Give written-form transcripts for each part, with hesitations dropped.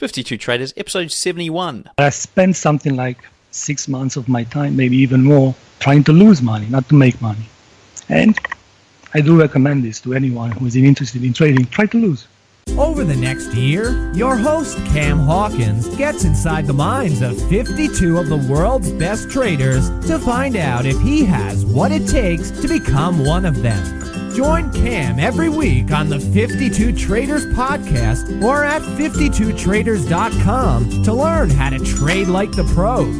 52 Traders, episode 71. I spent something like 6 months of my time, maybe even more, trying to lose money, not to make money. And I do recommend this to anyone who is interested in trading. Try to lose. Over the next year, your host, Cam Hawkins, gets inside the minds of 52 of the world's best traders to find out if he has what it takes to become one of them. Join Cam every week on the 52 Traders podcast or at 52traders.com to learn how to trade like the pros.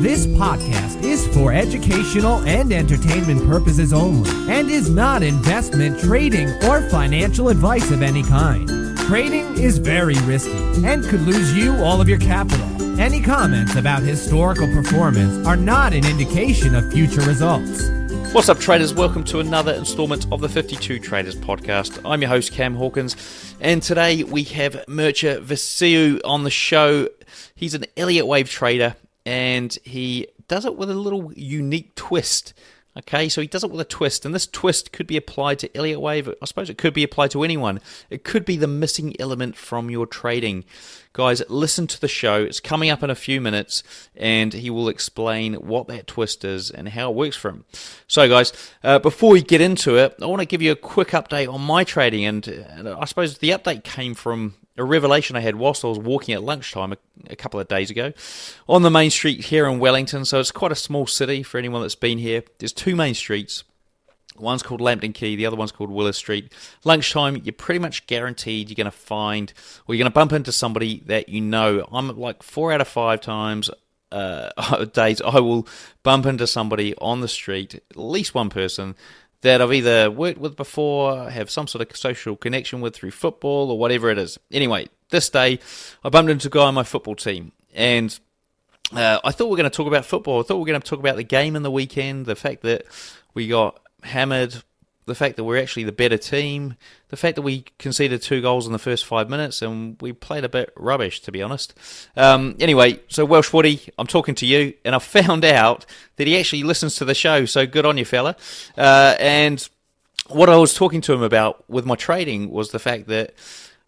This podcast is for educational and entertainment purposes only and is not investment, trading, or financial advice of any kind. Trading is very risky and could lose you all of your capital. Any comments about historical performance are not an indication of future results. What's up, traders? Welcome to another installment of the 52 Traders podcast. I'm your host, Cam Hawkins, and today we have Mircea Vasiu on the show. He's an Elliot wave trader, and he does it with a little unique twist. Okay, so he does it with a twist, and this twist could be applied to Elliot wave. I suppose it could be applied to anyone. It could be the missing element from your trading. Guys, listen to the show. It's coming up in a few minutes, and he will explain what that twist is and how it works for him. So, guys, before we get into it, I want to give you a quick update on my trading, and I suppose the update came from a revelation I had whilst I was walking at lunchtime a couple of days ago on the main street here in Wellington. So it's quite a small city for anyone that's been here. There's two main streets. One's called Lambton Quay, the other one's called Willis Street. Lunchtime, you're pretty much guaranteed you're going to find, or you're going to bump into somebody that you know. I'm like 4 out of 5 times days I will bump into somebody on the street, at least one person that I've either worked with before, have some sort of social connection with through football or whatever it is. Anyway, this day I bumped into a guy on my football team, and I thought we were going to talk about football. I thought we were going to talk about the game in the weekend, the fact that we got hammered, the fact that we're actually the better team, the fact that we conceded 2 goals in the first 5 minutes, and we played a bit rubbish, to be honest. Anyway, so Welsh Footy, I'm talking to you, and I found out that he actually listens to the show, so good on you, fella. And what I was talking to him about with my trading was the fact that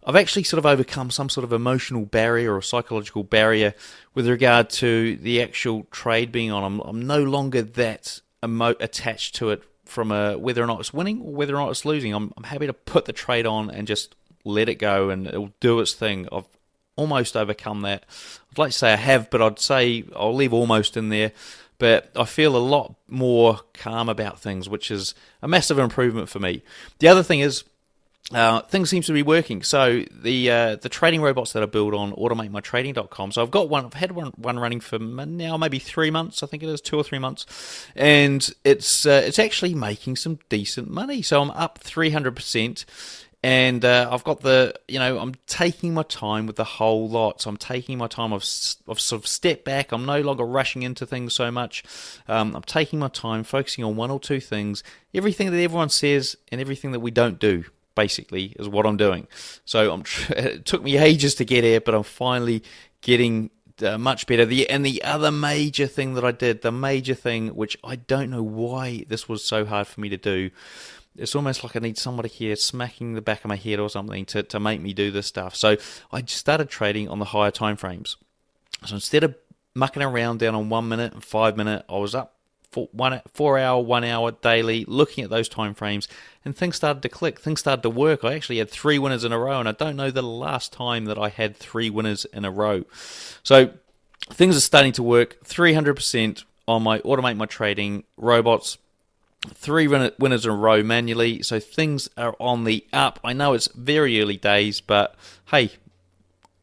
I've actually sort of overcome some sort of emotional barrier or psychological barrier with regard to the actual trade being on. I'm no longer that attached to it from whether or not it's winning or whether or not it's losing. I'm happy to put the trade on and just let it go, and it'll do its thing. I've almost overcome that. I'd like to say I have, but I'd say I'll leave almost in there. But I feel a lot more calm about things, which is a massive improvement for me. The other thing is, things seem to be working. So the trading robots that I build on automatemytrading.com. So I've had one running for now maybe 3 months. I think it is 2 or 3 months, and it's actually making some decent money. So I'm up 300%. And I've got I'm taking my time with the whole lot. So I'm taking my time. I've sort of stepped back. I'm no longer rushing into things so much. I'm taking my time, focusing on 1 or 2 things. Everything that everyone says and everything that we don't do, basically, is what I'm doing. So it took me ages to get here, but I'm finally getting much better. And the other major thing that I did, the major thing, which I don't know why this was so hard for me to do, it's almost like I need somebody here smacking the back of my head or something to make me do this stuff. So I started trading on the higher time frames. So instead of mucking around down on 1 minute and 5 minute, I was up for 4 hour, 1 hour daily, looking at those time frames, and things started to click. Things started to work. I actually had 3 winners in a row, and I don't know the last time that I had 3 winners in a row. So things are starting to work. 300% on my Automate My Trading robots. 3 winners in a row manually, so things are on the up. I know it's very early days, but hey,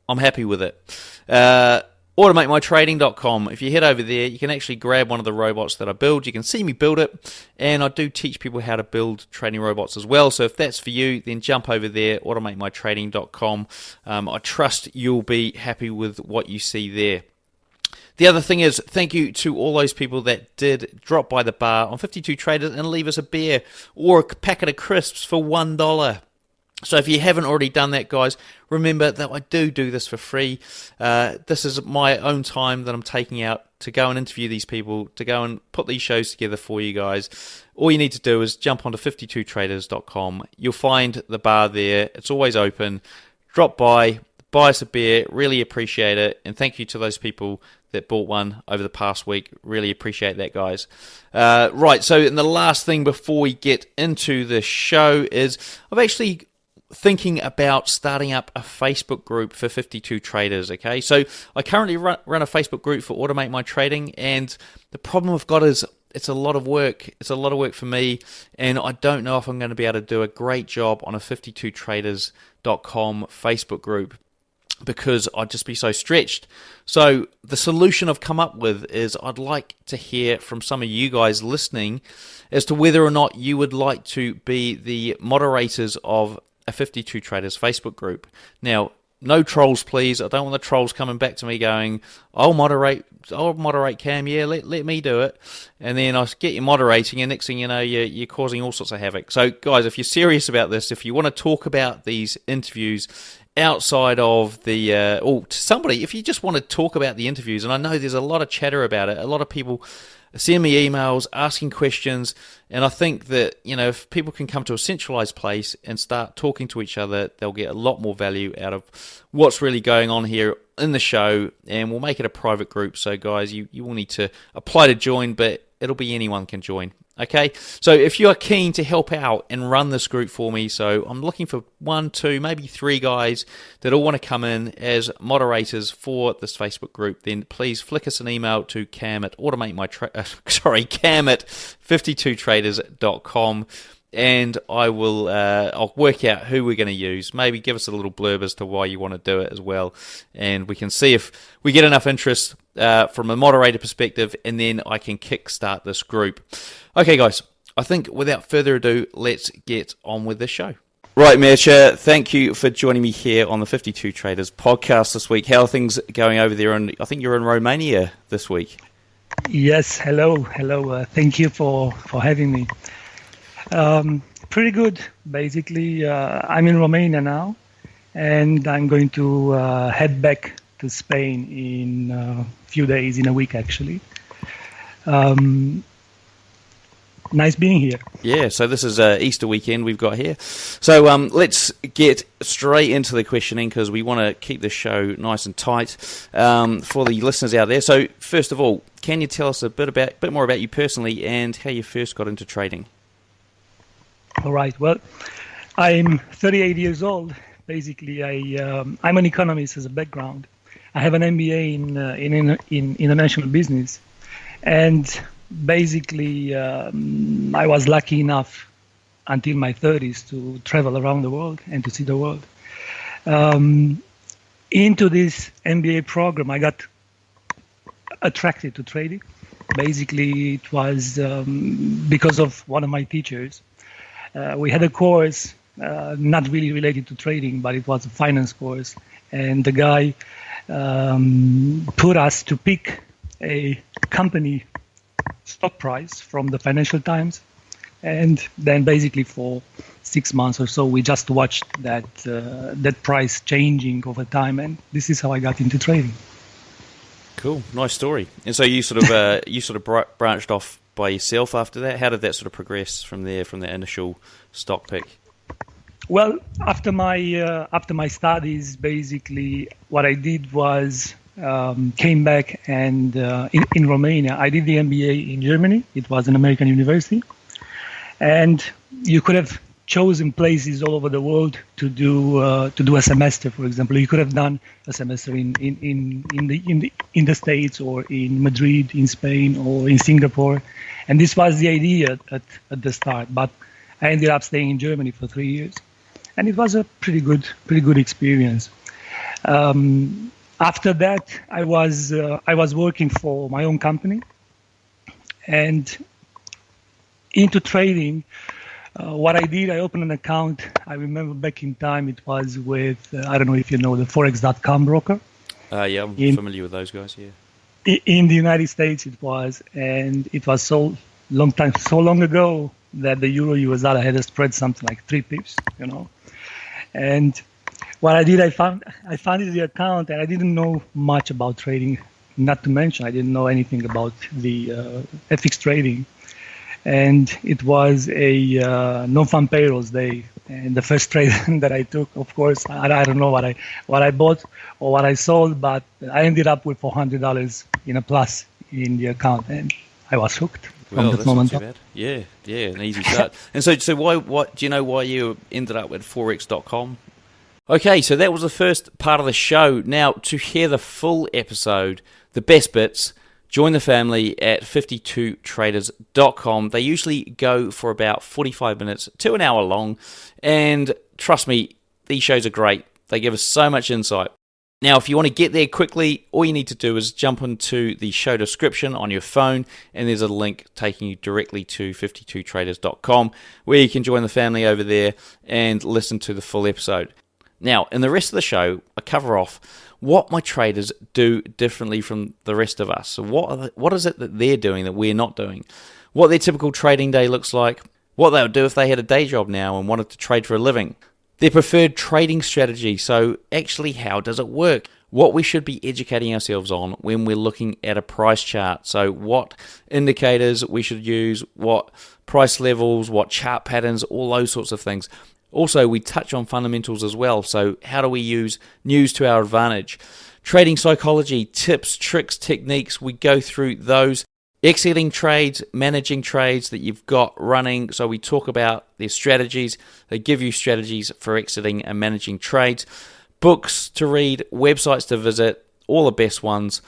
I'm happy with it. AutomateMyTrading.com. If you head over there, you can actually grab one of the robots that I build. You can see me build it, and I do teach people how to build trading robots as well. So if that's for you, then jump over there, AutomateMyTrading.com. I trust you'll be happy with what you see there. The other thing is, thank you to all those people that did drop by the bar on 52 Traders and leave us a beer or a packet of crisps for $1. So if you haven't already done that, guys, remember that I do this for free. This is my own time that I'm taking out to go and interview these people, to go and put these shows together for you guys. All you need to do is jump onto 52traders.com. You'll find the bar there. It's always open. Drop by. buy us a beer. Really appreciate it. And thank you to those people that bought one over the past week. Really appreciate that, guys. Right, so and the last thing before we get into the show is I've actually thinking about starting up a Facebook group for 52 traders. Okay, so I currently run a Facebook group for Automate My Trading, and the problem I've got is it's a lot of work. It's a lot of work for me, and I don't know if I'm going to be able to do a great job on a 52traders.com Facebook group because I'd just be so stretched. So the solution I've come up with is I'd like to hear from some of you guys listening as to whether or not you would like to be the moderators of a 52 Traders Facebook group. Now, no trolls, please. I don't want the trolls coming back to me going, I'll moderate Cam, yeah, let me do it. And then I get you moderating, and next thing you know, you're causing all sorts of havoc. So, guys, if you're serious about this, if you want to talk about these interviews outside of the, or somebody, if you just want to talk about the interviews, and I know there's a lot of chatter about it, a lot of people send me emails asking questions, and I think that, you know, if people can come to a centralized place and start talking to each other, they'll get a lot more value out of what's really going on here in the show, and we'll make it a private group. So guys, you will need to apply to join, but it'll be anyone can join. Okay, so if you are keen to help out and run this group for me, so I'm looking for 1, 2, maybe 3 guys that all want to come in as moderators for this Facebook group, then please flick us an email to cam at 52traders.com, and I'll work out who we're going to use. Maybe give us a little blurb as to why you want to do it as well, and we can see if we get enough interest from a moderator perspective, and then I can kickstart this group. Okay, guys, I think without further ado, let's get on with the show. Right, Mircea, thank you for joining me here on the 52 Traders podcast this week. How are things going over there? And I think you're in Romania this week. Yes, hello. Thank you for having me. Pretty good. Basically, I'm in Romania now, and I'm going to head back to Spain in a few days, in a week actually. Nice being here. Yeah, so this is Easter weekend we've got here. So let's get straight into the questioning because we want to keep the show nice and tight for the listeners out there. So first of all, can you tell us a bit more about you personally and how you first got into trading? All right. Well, I'm 38 years old. Basically, I'm an economist as a background. I have an MBA in international business, and basically, I was lucky enough until my 30s to travel around the world and to see the world. Into this MBA program, I got attracted to trading. Basically, it was because of one of my teachers. We had a course, not really related to trading, but it was a finance course. And the guy put us to pick a company stock price from the Financial Times, and then basically for 6 months or so we just watched that price changing over time, and this is how I got into trading. Cool, nice story. And so you sort of branched off by yourself after that. How did that sort of progress from there, from the initial stock pick? Well, after my studies, basically what I did was came back, and in Romania, I did the MBA in Germany. It was an American university, and you could have chosen places all over the world to do a semester. For example, you could have done a semester in the States, or in Madrid, in Spain, or in Singapore, and this was the idea at the start. But I ended up staying in Germany for 3 years, and it was a pretty good experience. After that, I was working for my own company, and into trading. What I did, I opened an account. I remember back in time, it was with I don't know if you know the Forex.com broker. Yeah, I'm familiar with those guys. Yeah. In the United States, it was, and it was so long ago that the euro-US dollar had a spread something like 3 pips, you know, and. What I did, I founded the account, and I didn't know much about trading. Not to mention, I didn't know anything about the FX trading. And it was a non-farm payrolls day, And the first trade that I took, of course, I don't know what I bought or what I sold, but I ended up with $400 in a plus in the account, and I was hooked from that moment on. Yeah, an easy start. And so what do you know why you ended up at Forex.com? Okay, so that was the first part of the show. Now, to hear the full episode, the best bits, join the family at 52traders.com. They usually go for about 45 minutes to an hour long, and trust me, these shows are great. They give us so much insight. Now, if you want to get there quickly, all you need to do is jump into the show description on your phone, and there's a link taking you directly to 52traders.com, where you can join the family over there and listen to the full episode. Now, in the rest of the show, I cover off what my traders do differently from the rest of us. So what is it that they're doing that we're not doing? What their typical trading day looks like, what they would do if they had a day job now and wanted to trade for a living, their preferred trading strategy, so actually how does it work? What we should be educating ourselves on when we're looking at a price chart, so what indicators we should use, what price levels, what chart patterns, all those sorts of things. Also, we touch on fundamentals as well, so how do we use news to our advantage? Trading psychology, tips, tricks, techniques, we go through those. Exiting trades, managing trades that you've got running, so we talk about their strategies. They give you strategies for exiting and managing trades. Books to read, websites to visit, all the best ones.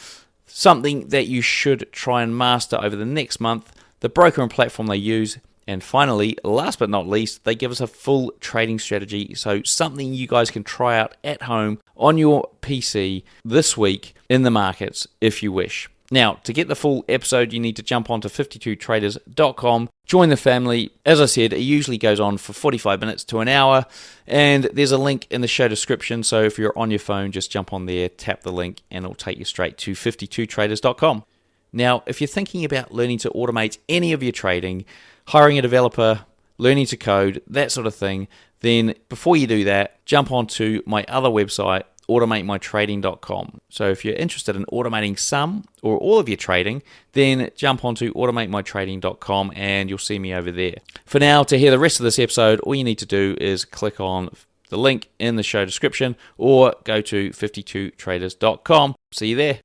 Something that you should try and master over the next month, the broker and platform they use. And finally, last but not least, they give us a full trading strategy, so something you guys can try out at home on your PC this week in the markets if you wish. Now, to get the full episode, you need to jump onto 52traders.com, join the family. As I said, it usually goes on for 45 minutes to an hour, and there's a link in the show description, so if you're on your phone, just jump on there, tap the link, and it'll take you straight to 52traders.com. Now, if you're thinking about learning to automate any of your trading, hiring a developer, learning to code, that sort of thing, then before you do that, jump onto my other website, automatemytrading.com. So if you're interested in automating some or all of your trading, then jump onto automatemytrading.com and you'll see me over there. For now, to hear the rest of this episode, all you need to do is click on the link in the show description or go to 52traders.com. See you there.